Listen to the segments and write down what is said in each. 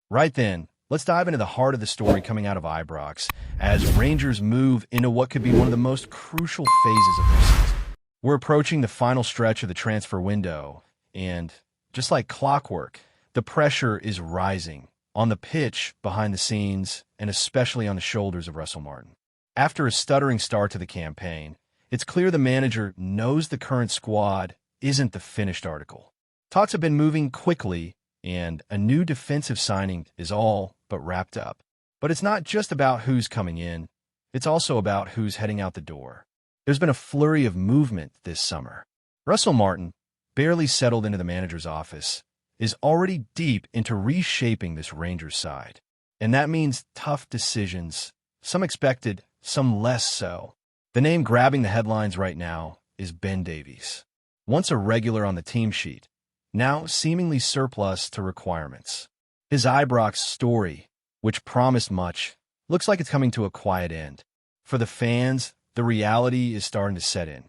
Right then, let's dive into the heart of the story coming out of Ibrox as Rangers move into what could be one of the most crucial phases of their season. We're approaching the final stretch of the transfer window, and just like clockwork, the pressure is rising on the pitch, behind the scenes, and especially on the shoulders of Russell Martin. After a stuttering start to the campaign, it's clear the manager knows the current squad isn't the finished article. Talks have been moving quickly, and a new defensive signing is all but wrapped up. But it's not just about who's coming in, it's also about who's heading out the door. There's been a flurry of movement this summer. Russell Martin, barely settled into the manager's office, is already deep into reshaping this Rangers side. And that means tough decisions, some expected, some less so. The name grabbing the headlines right now is Ben Davies. Once a regular on the team sheet, now seemingly surplus to requirements. His Ibrox story, which promised much, looks like it's coming to a quiet end. For the fans, the reality is starting to set in.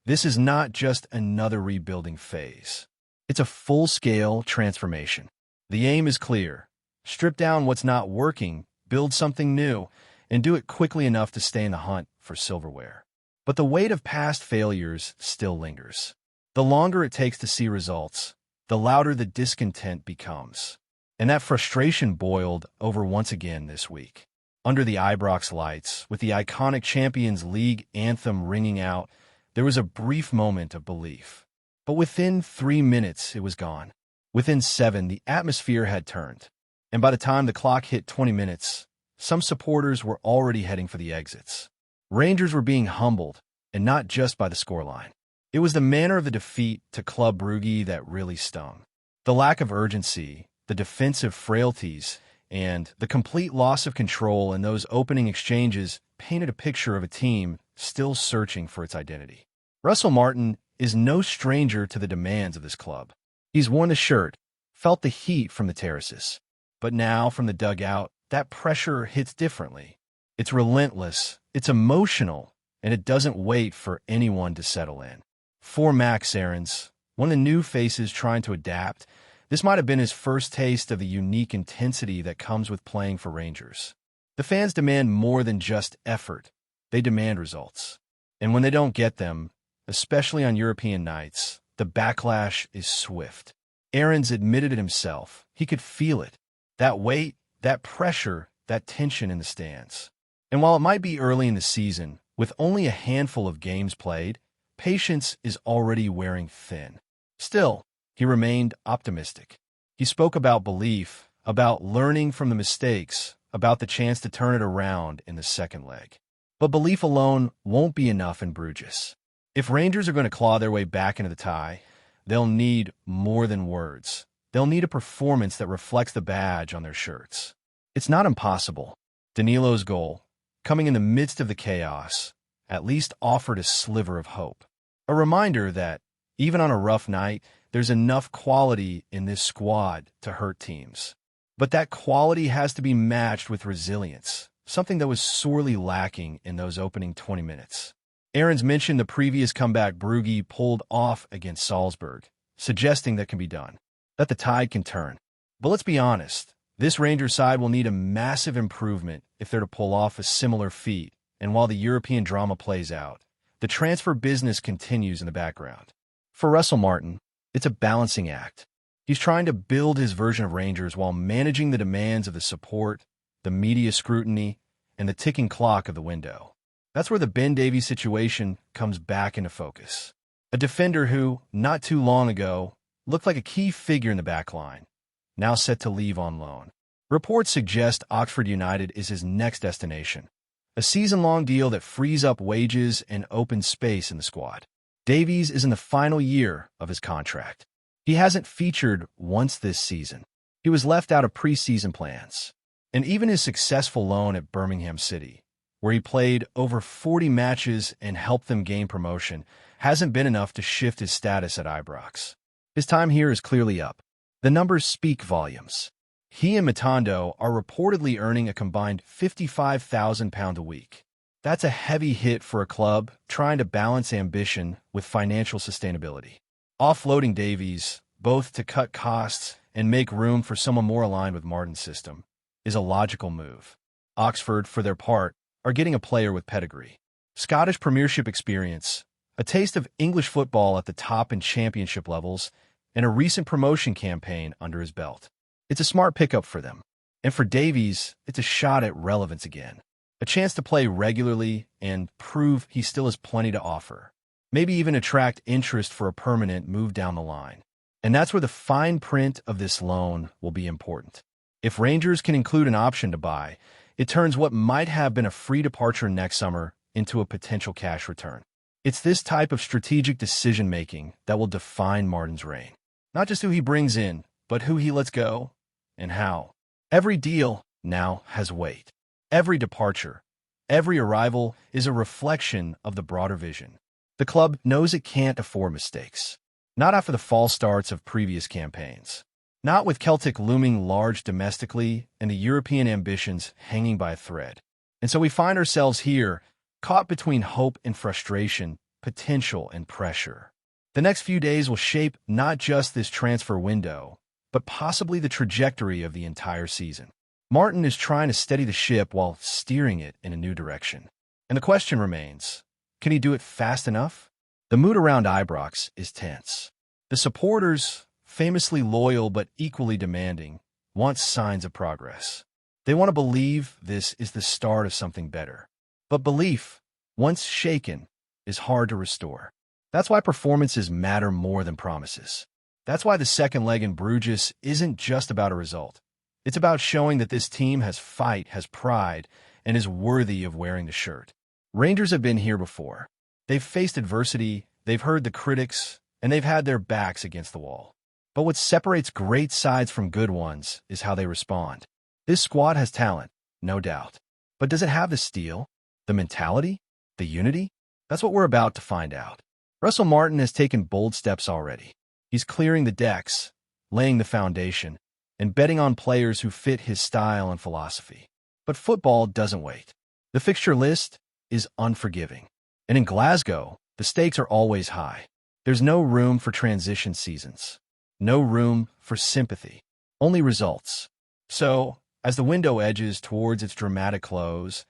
This is not just another rebuilding phase. It's a full-scale transformation. The aim is clear. Strip down what's not working, build something new, and do it quickly enough to stay in the hunt for silverware. But the weight of past failures still lingers. The longer it takes to see results, the louder the discontent becomes. And that frustration boiled over once again this week. Under the Ibrox lights, with the iconic Champions League anthem ringing out, there was a brief moment of belief. But within 3 minutes, it was gone. Within 7, the atmosphere had turned. And by the time the clock hit 20 minutes, some supporters were already heading for the exits. Rangers were being humbled, and not just by the scoreline. It was the manner of the defeat to Club Brugge that really stung. The lack of urgency, the defensive frailties, and the complete loss of control in those opening exchanges painted a picture of a team still searching for its identity. Russell Martin is no stranger to the demands of this club. He's worn the shirt, felt the heat from the terraces. But now, from the dugout, that pressure hits differently. It's relentless, it's emotional, and it doesn't wait for anyone to settle in. For Max Aarons, one of the new faces trying to adapt, this might have been his first taste of the unique intensity that comes with playing for Rangers. The fans demand more than just effort. They demand results. And when they don't get them, especially on European nights, the backlash is swift. Aarons admitted it himself. He could feel it. That weight, that pressure, that tension in the stands. And while it might be early in the season, with only a handful of games played, patience is already wearing thin. Still, he remained optimistic. He spoke about belief, about learning from the mistakes, about the chance to turn it around in the second leg. But belief alone won't be enough in Bruges. If Rangers are going to claw their way back into the tie, they'll need more than words. They'll need a performance that reflects the badge on their shirts. It's not impossible. Danilo's goal, coming in the midst of the chaos, at least offered a sliver of hope. A reminder that, even on a rough night, there's enough quality in this squad to hurt teams. But that quality has to be matched with resilience, something that was sorely lacking in those opening 20 minutes. Aarons mentioned the previous comeback Brugge pulled off against Salzburg, suggesting that can be done, that the tide can turn. But let's be honest, this Rangers side will need a massive improvement if they're to pull off a similar feat, and while the European drama plays out, the transfer business continues in the background. For Russell Martin, it's a balancing act. He's trying to build his version of Rangers while managing the demands of the support, the media scrutiny, and the ticking clock of the window. That's where the Ben Davies situation comes back into focus. A defender who, not too long ago, looked like a key figure in the back line, now set to leave on loan. Reports suggest Oxford United is his next destination, a season-long deal that frees up wages and opens space in the squad. Davies is in the final year of his contract. He hasn't featured once this season. He was left out of preseason plans. And even his successful loan at Birmingham City, where he played over 40 matches and helped them gain promotion, hasn't been enough to shift his status at Ibrox. His time here is clearly up. The numbers speak volumes. He and Matondo are reportedly earning a combined £55,000 a week. That's a heavy hit for a club trying to balance ambition with financial sustainability. Offloading Davies, both to cut costs and make room for someone more aligned with Martin's system is a logical move. Oxford, for their part, are getting a player with pedigree, Scottish Premiership experience, a taste of English football at the top and championship levels, and a recent promotion campaign under his belt. It's a smart pickup for them. And for Davies, it's a shot at relevance again. A chance to play regularly and prove he still has plenty to offer. Maybe even attract interest for a permanent move down the line. And that's where the fine print of this loan will be important. If Rangers can include an option to buy, it turns what might have been a free departure next summer into a potential cash return. It's this type of strategic decision-making that will define Martin's reign. Not just who he brings in, but who he lets go and how. Every deal now has weight. Every departure, every arrival is a reflection of the broader vision. The club knows it can't afford mistakes. Not after the false starts of previous campaigns. Not with Celtic looming large domestically and the European ambitions hanging by a thread. And so we find ourselves here, caught between hope and frustration, potential and pressure. The next few days will shape not just this transfer window, but possibly the trajectory of the entire season. Martin is trying to steady the ship while steering it in a new direction. And the question remains, can he do it fast enough? The mood around Ibrox is tense. The supporters, famously loyal but equally demanding, want signs of progress. They want to believe this is the start of something better. But belief, once shaken, is hard to restore. That's why performances matter more than promises. That's why the second leg in Bruges isn't just about a result. It's about showing that this team has fight, has pride, and is worthy of wearing the shirt. Rangers have been here before. They've faced adversity, they've heard the critics, and they've had their backs against the wall. But what separates great sides from good ones is how they respond. This squad has talent, no doubt. But does it have the steel, the mentality, the unity? That's what we're about to find out. Russell Martin has taken bold steps already. He's clearing the decks, laying the foundation, and betting on players who fit his style and philosophy. But football doesn't wait. The fixture list is unforgiving. And in Glasgow, the stakes are always high. There's no room for transition seasons. No room for sympathy. Only results. So, as the window edges towards its dramatic close,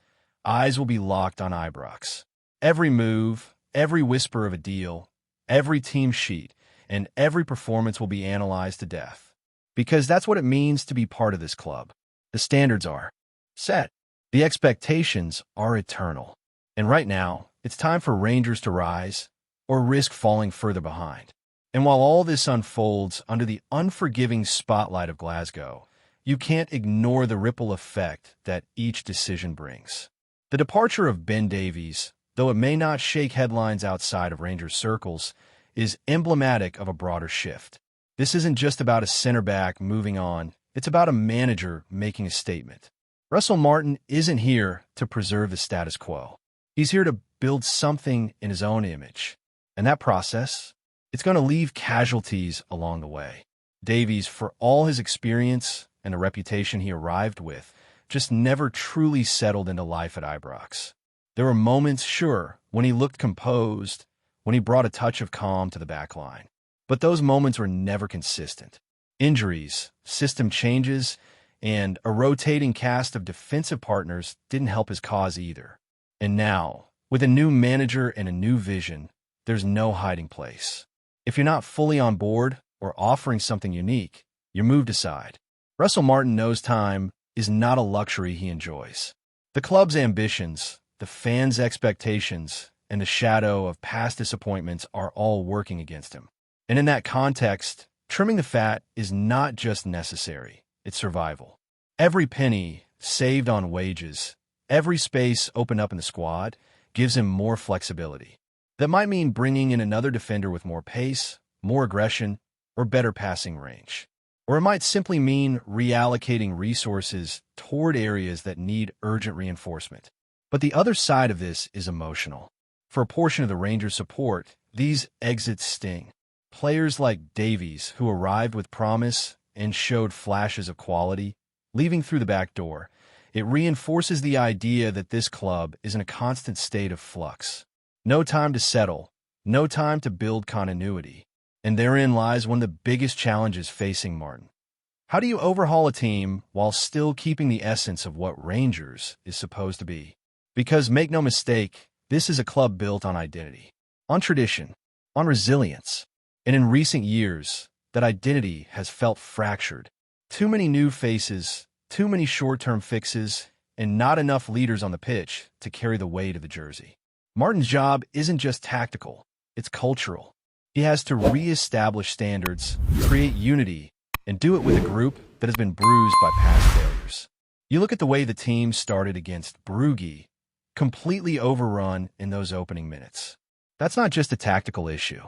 eyes will be locked on Ibrox. Every move, every whisper of a deal, every team sheet, and every performance will be analyzed to death. Because that's what it means to be part of this club. The standards are set. The expectations are eternal. And right now, it's time for Rangers to rise or risk falling further behind. And while all this unfolds under the unforgiving spotlight of Glasgow, you can't ignore the ripple effect that each decision brings. The departure of Ben Davies, though it may not shake headlines outside of Rangers circles, is emblematic of a broader shift. This isn't just about a center back moving on, it's about a manager making a statement. Russell Martin isn't here to preserve the status quo. He's here to build something in his own image. And that process, it's going to leave casualties along the way. Davies, for all his experience and the reputation he arrived with, just never truly settled into life at Ibrox. There were moments, sure, when he looked composed, when he brought a touch of calm to the back line. But those moments were never consistent. Injuries, system changes, and a rotating cast of defensive partners didn't help his cause either. And now, with a new manager and a new vision, there's no hiding place. If you're not fully on board or offering something unique, you're moved aside. Russell Martin knows time is not a luxury he enjoys. The club's ambitions, the fans' expectations, and the shadow of past disappointments are all working against him. And in that context, trimming the fat is not just necessary, it's survival. Every penny saved on wages, every space opened up in the squad, gives him more flexibility. That might mean bringing in another defender with more pace, more aggression, or better passing range. Or it might simply mean reallocating resources toward areas that need urgent reinforcement. But the other side of this is emotional. For a portion of the Rangers' support, these exits sting. Players like Davies, who arrived with promise and showed flashes of quality, leaving through the back door, it reinforces the idea that this club is in a constant state of flux. No time to settle, no time to build continuity. And therein lies one of the biggest challenges facing Martin. How do you overhaul a team while still keeping the essence of what Rangers is supposed to be? Because make no mistake, this is a club built on identity, on tradition, on resilience. And in recent years, that identity has felt fractured. Too many new faces, too many short-term fixes, and not enough leaders on the pitch to carry the weight of the jersey. Martin's job isn't just tactical, it's cultural. He has to re-establish standards, create unity, and do it with a group that has been bruised by past failures. You look at the way the team started against Brugge, completely overrun in those opening minutes. That's not just a tactical issue.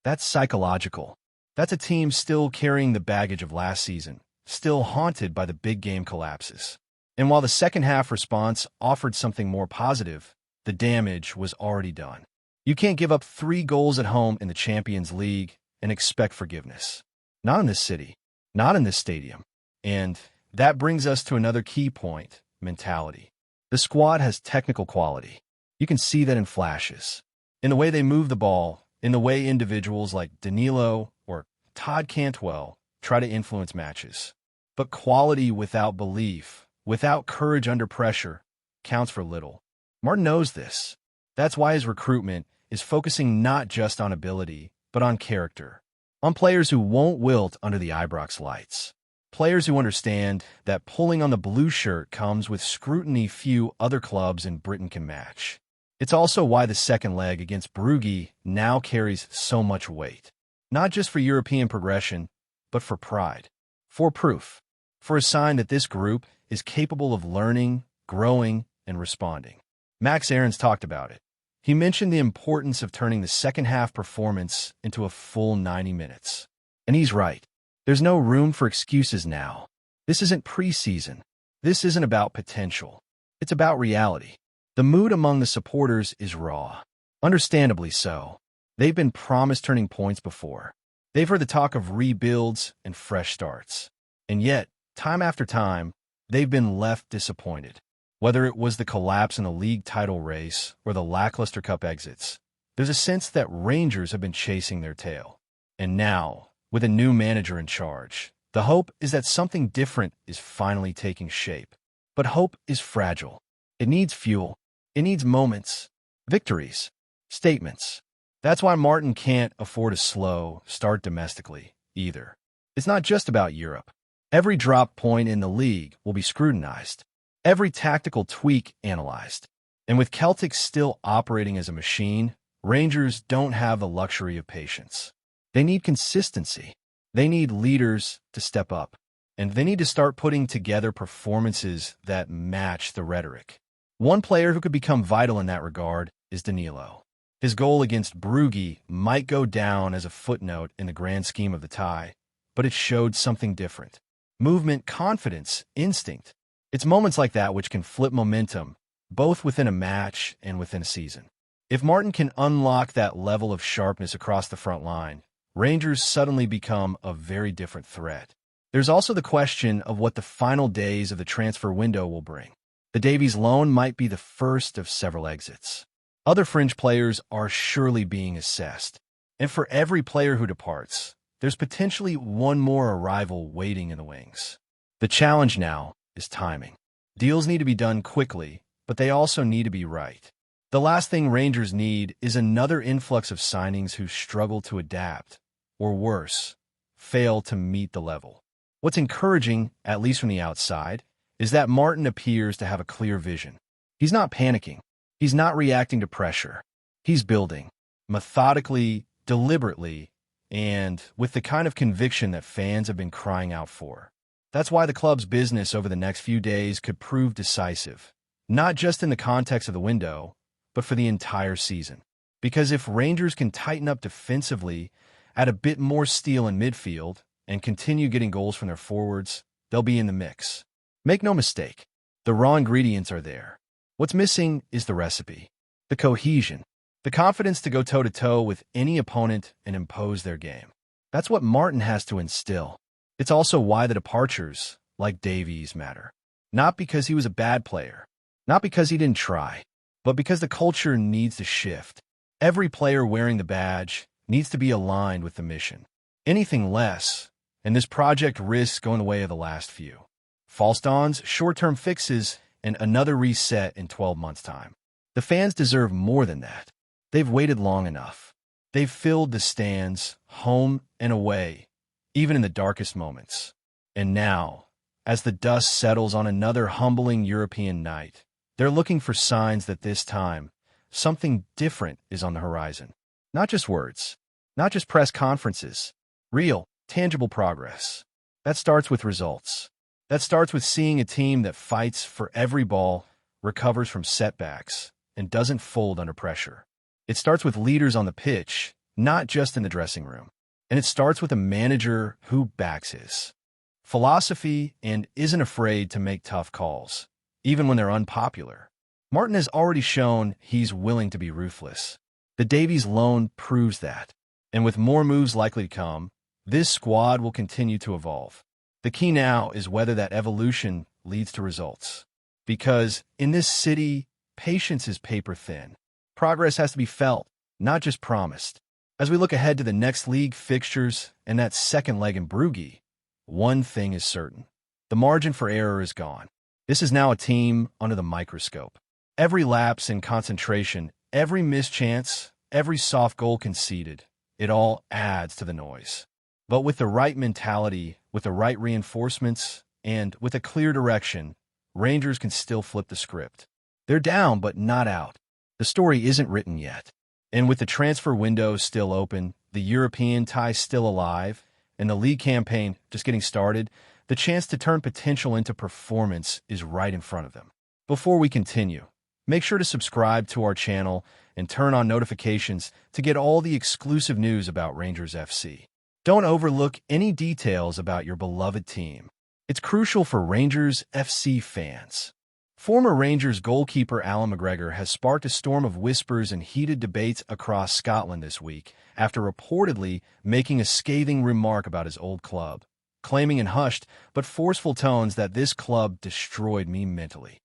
That's psychological. That's a team still carrying the baggage of last season, still haunted by the big game collapses. And while the second half response offered something more positive, the damage was already done. You can't give up 3 goals at home in the Champions League and expect forgiveness. Not in this city, not in this stadium. And that brings us to another key point: mentality. The squad has technical quality. You can see that in flashes. In the way they move the ball, in the way individuals like Danilo or Todd Cantwell try to influence matches. But quality without belief, without courage under pressure, counts for little. Martin knows this. That's why his recruitment is focusing not just on ability, but on character. On players who won't wilt under the Ibrox lights. Players who understand that pulling on the blue shirt comes with scrutiny few other clubs in Britain can match. It's also why the second leg against Brugge now carries so much weight. Not just for European progression, but for pride. For proof. For a sign that this group is capable of learning, growing, and responding. Max Aarons talked about it. He mentioned the importance of turning the second half performance into a full 90 minutes. And he's right. There's no room for excuses now. This isn't preseason. This isn't about potential. It's about reality. The mood among the supporters is raw. Understandably so. They've been promised turning points before. They've heard the talk of rebuilds and fresh starts. And yet, time after time, they've been left disappointed. Whether it was the collapse in the league title race or the lackluster cup exits, there's a sense that Rangers have been chasing their tail. And now, with a new manager in charge, the hope is that something different is finally taking shape. But hope is fragile. It needs fuel. It needs moments, victories, statements. That's why Martin can't afford a slow start domestically, either. It's not just about Europe. Every drop point in the league will be scrutinized. Every tactical tweak analyzed. And with Celtic still operating as a machine, Rangers don't have the luxury of patience. They need consistency. They need leaders to step up. And they need to start putting together performances that match the rhetoric. One player who could become vital in that regard is Danilo. His goal against Brugge might go down as a footnote in the grand scheme of the tie, but it showed something different. Movement, confidence, instinct. It's moments like that which can flip momentum, both within a match and within a season. If Martin can unlock that level of sharpness across the front line, Rangers suddenly become a very different threat. There's also the question of what the final days of the transfer window will bring. The Davies loan might be the first of several exits. Other fringe players are surely being assessed. And for every player who departs, there's potentially one more arrival waiting in the wings. The challenge now is timing. Deals need to be done quickly, but they also need to be right. The last thing Rangers need is another influx of signings who struggle to adapt, or worse, fail to meet the level. What's encouraging, at least from the outside, is that Martin appears to have a clear vision. He's not panicking. He's not reacting to pressure. He's building, methodically, deliberately, and with the kind of conviction that fans have been crying out for. That's why the club's business over the next few days could prove decisive, not just in the context of the window, but for the entire season. Because if Rangers can tighten up defensively, add a bit more steel in midfield, and continue getting goals from their forwards, they'll be in the mix. Make no mistake, the raw ingredients are there. What's missing is the recipe, the cohesion, the confidence to go toe-to-toe with any opponent and impose their game. That's what Martin has to instill. It's also why the departures, like Davies, matter. Not because he was a bad player, not because he didn't try, but because the culture needs to shift. Every player wearing the badge needs to be aligned with the mission. Anything less and this project risks going the way of the last few. False dawns, short-term fixes, and another reset in 12 months' time. The fans deserve more than that. They've waited long enough. They've filled the stands, home and away, even in the darkest moments. And now, as the dust settles on another humbling European night, they're looking for signs that this time, something different is on the horizon. Not just words, not just press conferences, real, tangible progress. That starts with results. That starts with seeing a team that fights for every ball, recovers from setbacks, and doesn't fold under pressure. It starts with leaders on the pitch, not just in the dressing room. And it starts with a manager who backs his philosophy and isn't afraid to make tough calls, even when they're unpopular. Martin has already shown he's willing to be ruthless. The Davies loan proves that. And with more moves likely to come, this squad will continue to evolve. The key now is whether that evolution leads to results. Because in this city, patience is paper thin. Progress has to be felt, not just promised. As we look ahead to the next league fixtures and that second leg in Brugge, one thing is certain. The margin for error is gone. This is now a team under the microscope. Every lapse in concentration, every missed chance, every soft goal conceded, it all adds to the noise. But with the right mentality, with the right reinforcements, and with a clear direction, Rangers can still flip the script. They're down, but not out. The story isn't written yet. And with the transfer window still open, the European tie still alive, and the league campaign just getting started, the chance to turn potential into performance is right in front of them. Before we continue, make sure to subscribe to our channel and turn on notifications to get all the exclusive news about Rangers FC. Don't overlook any details about your beloved team. It's crucial for Rangers FC fans. Former Rangers goalkeeper ALLAN McGregor has sparked a storm of whispers and heated debates across Scotland this week after reportedly making a scathing remark about his old club, claiming in hushed but forceful tones that this club destroyed me mentally.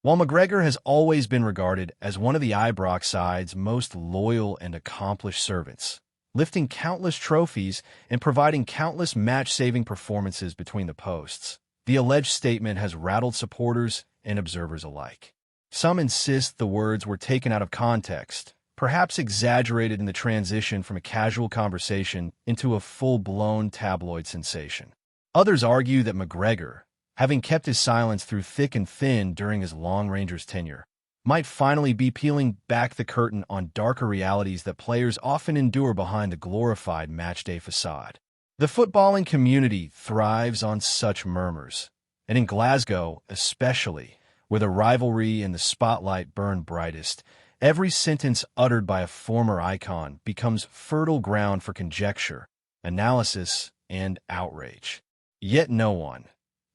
While McGregor has always been regarded as one of the Ibrox side's most loyal and accomplished servants, lifting countless trophies and providing countless match-saving performances between the posts, the alleged statement has rattled supporters and observers alike. Some insist the words were taken out of context, perhaps exaggerated in the transition from a casual conversation into a full-blown tabloid sensation. Others argue that McGregor, having kept his silence through thick and thin during his long Rangers tenure, might finally be peeling back the curtain on darker realities that players often endure behind the glorified matchday facade. The footballing community thrives on such murmurs, and in Glasgow especially, where the rivalry and the spotlight burn brightest, every sentence uttered by a former icon becomes fertile ground for conjecture, analysis, and outrage. Yet no one,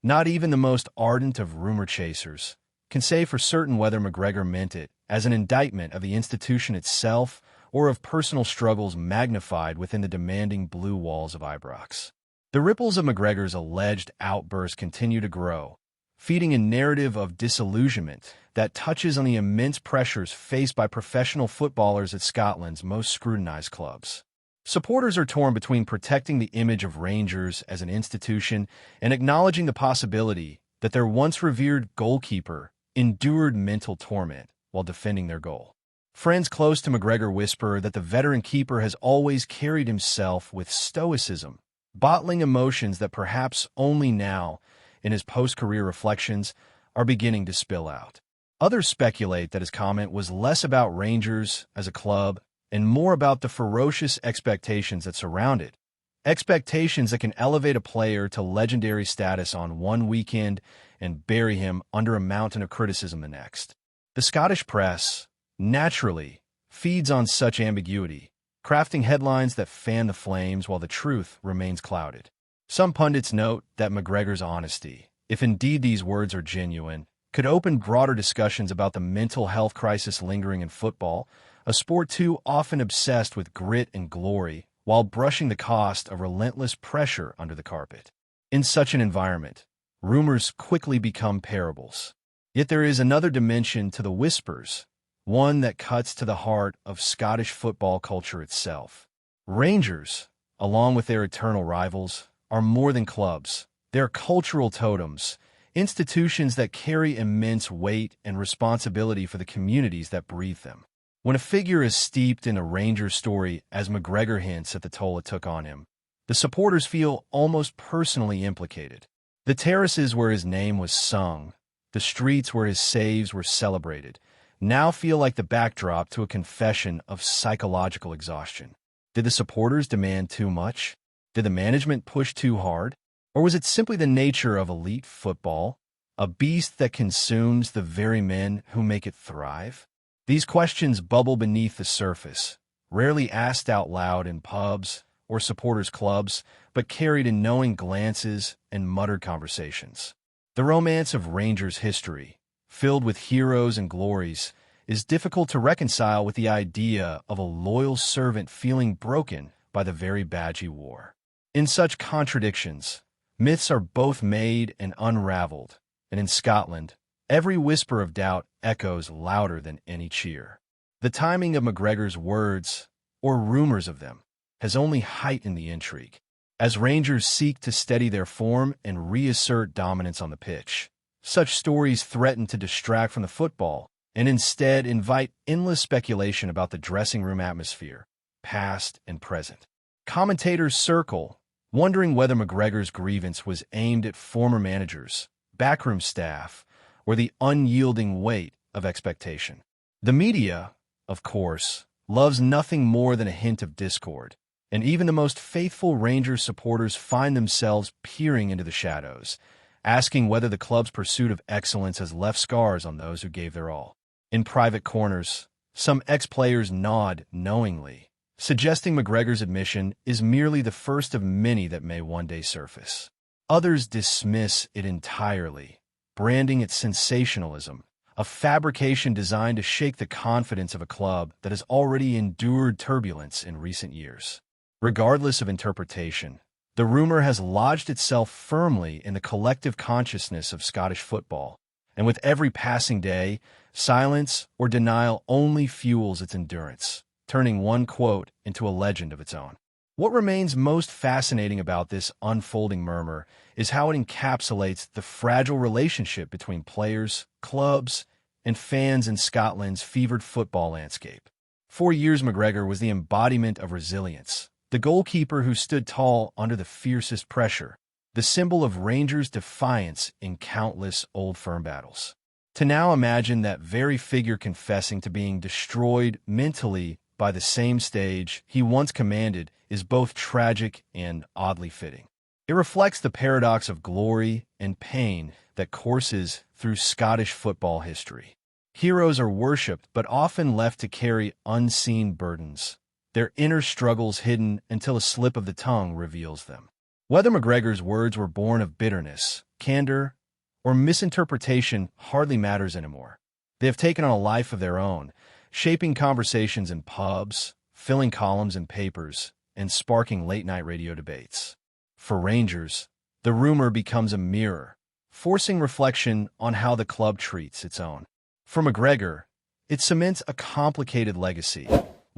not even the most ardent of rumor chasers, can say for certain whether McGregor meant it as an indictment of the institution itself or of personal struggles magnified within the demanding blue walls of Ibrox. The ripples of McGregor's alleged outburst continue to grow, feeding a narrative of disillusionment that touches on the immense pressures faced by professional footballers at Scotland's most scrutinized clubs. Supporters are torn between protecting the image of Rangers as an institution and acknowledging the possibility that their once revered goalkeeper endured mental torment while defending their goal. Friends close to McGregor whisper that the veteran keeper has always carried himself with stoicism, bottling emotions that perhaps only now, in his post-career reflections, are beginning to spill out. Others speculate that his comment was less about Rangers as a club and more about the ferocious expectations that surround it, expectations that can elevate a player to legendary status on one weekend and bury him under a mountain of criticism the next. The Scottish press, naturally, feeds on such ambiguity, crafting headlines that fan the flames while the truth remains clouded. Some pundits note that McGregor's honesty, if indeed these words are genuine, could open broader discussions about the mental health crisis lingering in football, a sport too often obsessed with grit and glory, while brushing the cost of relentless pressure under the carpet. In such an environment, rumors quickly become parables. Yet there is another dimension to the whispers, one that cuts to the heart of Scottish football culture itself. Rangers, along with their eternal rivals, are more than clubs. They're cultural totems, institutions that carry immense weight and responsibility for the communities that breathe them. When a figure is steeped in a Rangers story, as McGregor hints at the toll it took on him, the supporters feel almost personally implicated. The terraces where his name was sung, the streets where his saves were celebrated, now feel like the backdrop to a confession of psychological exhaustion. Did the supporters demand too much? Did the management push too hard? Or was it simply the nature of elite football, a beast that consumes the very men who make it thrive? These questions bubble beneath the surface, rarely asked out loud in pubs or supporters' clubs, but carried in knowing glances and muttered conversations. The romance of Rangers history, filled with heroes and glories, is difficult to reconcile with the idea of a loyal servant feeling broken by the very badge he wore. In such contradictions, myths are both made and unraveled, and in Scotland, every whisper of doubt echoes louder than any cheer. The timing of McGregor's words, or rumors of them, has only heightened the intrigue. As Rangers seek to steady their form and reassert dominance on the pitch, such stories threaten to distract from the football and instead invite endless speculation about the dressing room atmosphere, past and present. Commentators circle, wondering whether McGregor's grievance was aimed at former managers, backroom staff, or the unyielding weight of expectation. The media, of course, loves nothing more than a hint of discord, and even the most faithful Rangers supporters find themselves peering into the shadows, asking whether the club's pursuit of excellence has left scars on those who gave their all. In private corners, some ex-players nod knowingly, suggesting McGregor's admission is merely the first of many that may one day surface. Others dismiss it entirely, branding it sensationalism, a fabrication designed to shake the confidence of a club that has already endured turbulence in recent years. Regardless of interpretation, the rumor has lodged itself firmly in the collective consciousness of Scottish football, and with every passing day, silence or denial only fuels its endurance, turning one quote into a legend of its own. What remains most fascinating about this unfolding murmur is how it encapsulates the fragile relationship between players, clubs, and fans in Scotland's fevered football landscape. For years, McGregor was the embodiment of resilience, the goalkeeper who stood tall under the fiercest pressure, the symbol of Rangers' defiance in countless Old Firm battles. To now imagine that very figure confessing to being destroyed mentally by the same stage he once commanded is both tragic and oddly fitting. It reflects the paradox of glory and pain that courses through Scottish football history. Heroes are worshipped but often left to carry unseen burdens, their inner struggles hidden until a slip of the tongue reveals them. Whether McGregor's words were born of bitterness, candor, or misinterpretation hardly matters anymore. They have taken on a life of their own, shaping conversations in pubs, filling columns in papers, and sparking late-night radio debates. For Rangers, the rumor becomes a mirror, forcing reflection on how the club treats its own. For McGregor, it cements a complicated legacy,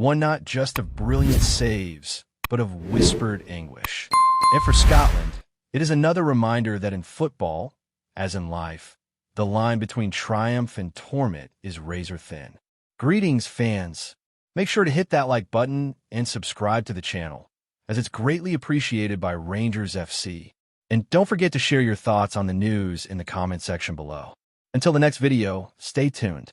one not just of brilliant saves, but of whispered anguish. And for Scotland, it is another reminder that in football, as in life, the line between triumph and torment is razor thin. Greetings, fans. Make sure to hit that like button and subscribe to the channel, as it's greatly appreciated by Rangers FC. And don't forget to share your thoughts on the news in the comment section below. Until the next video, stay tuned.